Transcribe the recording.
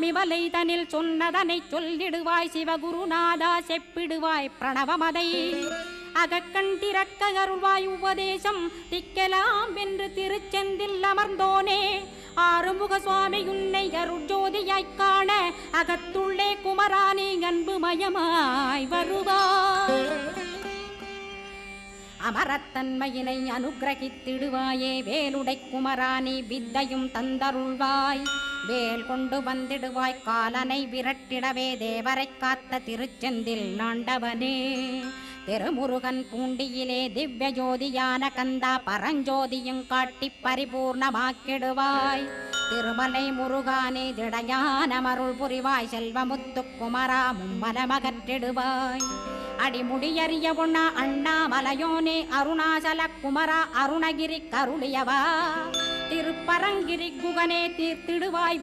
சுவாமி தனில் சொன்னதனை சொல்லிடுவாய் சிவகுருநாதா செப்பிடுவாய் பிரணவமதை அகக்கண் திறக்க அருள்வாய் உபதேசம் திக்கலாம் என்று திருச்செந்தில் அமர்ந்தோனே ஆறுமுக சுவாமி உன்னை அருட்ஜோதியாய்க் காண அகத்துள்ளே குமரானி அன்புமயமாய் வருவாய் அமரத்தன்மையினை அனுகிரகித்திடுவாயே வேலுடை குமரானி வித்தையும் தந்தருள்வாய் வேல் கொண்டு வந்திடுவாய் காலனை விரட்டிடவே தேவரை காத்த திருச்செந்தில் ஆண்டவனே திருமுருகன் பூண்டியிலே திவ்ய ஜோதியான கந்தா பரஞ்சோதியும் காட்டி பரிபூர்ணமாக்கிடுவாய் திருமலை முருகானே திடையான மருள் புரிவாய் செல்வமுத்து குமரா மும்மலமகற்றிடுவாய் அடிமுடியறிய உண்ணா அண்ணாமலையோனே அருணாசல குமரா அருணகிரி கருளியவா திருப்பரங்கிரி குகனே தீர்த்திடுவாய்